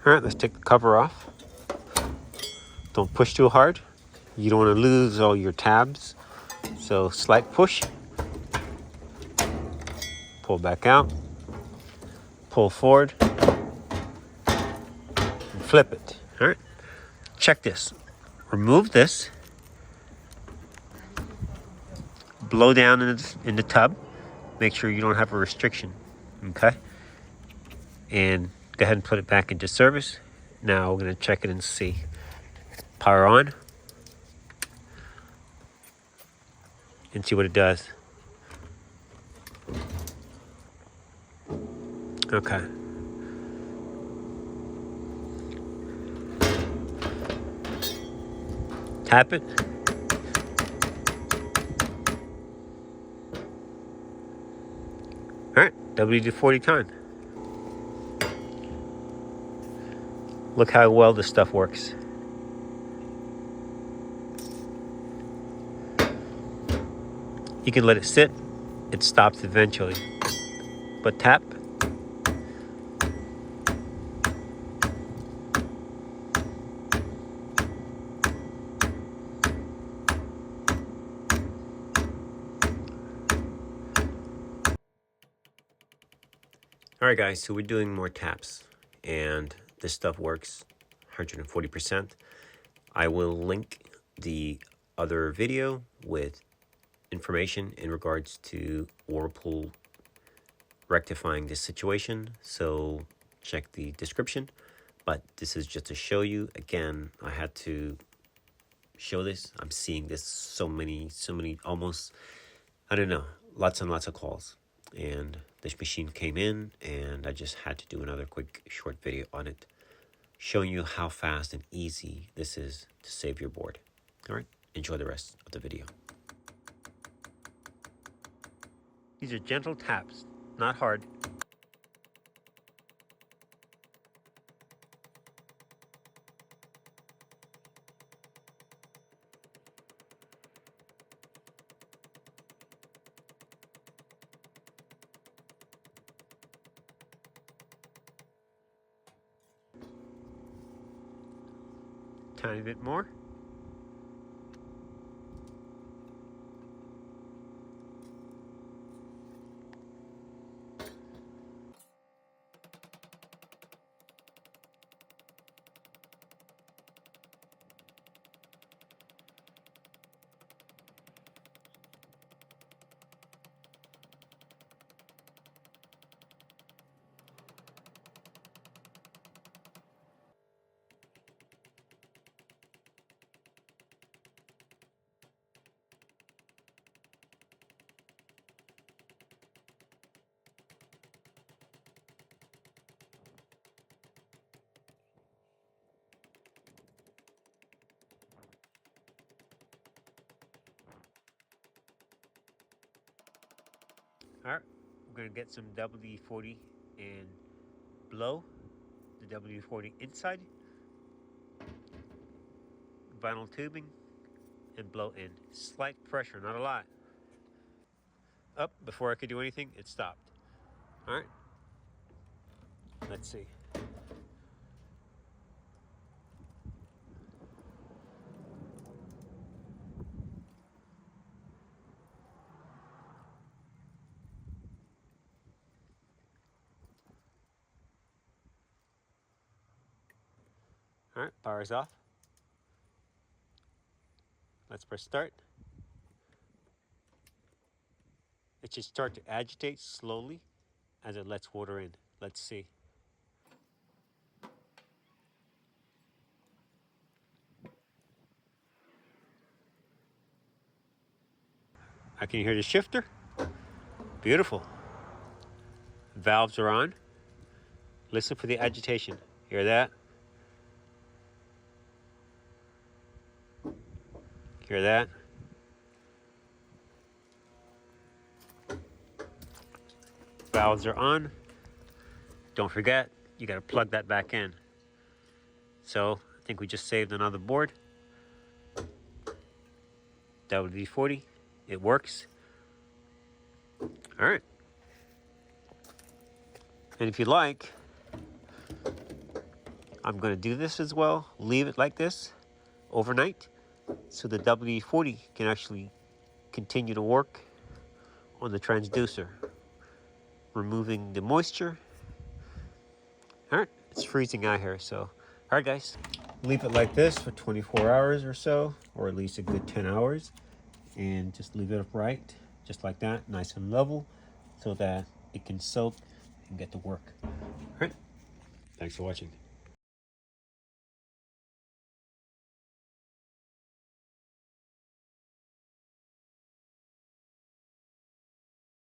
All right, let's take the cover off. Don't push too hard. You don't want to lose all your tabs. So slight push. Pull back out. Pull forward. And flip it. All right. Check this. Remove this. Blow down in the tub. Make sure you don't have a restriction. Okay. And go ahead and put it back into service. Now we're going to check it and see. Power on. And see what it does. Okay. Tap it. All right, WD-40 time. Look how well this stuff works. You can let it sit. It stops eventually. But tap. All right, guys, so we're doing more taps, and this stuff works 140%. I will link the other video with information in regards to Whirlpool rectifying this situation, so check the description. But this is just to show you, again, I had to show this. I'm seeing this so many, almost, I don't know, lots and lots of calls. And this machine came in, and I just had to do another quick short video on it, showing you how fast and easy this is to save your board. All right, enjoy the rest of the video. These are gentle taps, not hard. Tiny bit more. All right, we're gonna get some WD-40 and blow the WD-40 inside, vinyl tubing, and blow in. Slight pressure, not a lot. Up, before I could do anything, it stopped. All right, let's see. All right, power's off. Let's press start. It should start to agitate slowly as it lets water in. Let's see. I can hear the shifter. Beautiful. Valves are on. Listen for the agitation. Hear that? Hear that? Valves are on. Don't forget, you got to plug that back in. So I think we just saved another board. WD-40, it works. All right. And if you like, I'm going to do this as well. Leave it like this overnight so the WD-40 can actually continue to work on the transducer, removing the moisture. All right, it's freezing out here, so all right, guys. Leave it like this for 24 hours or so, or at least a good 10 hours, and just leave it upright, just like that, nice and level, so that it can soak and get to work. All right, thanks for watching.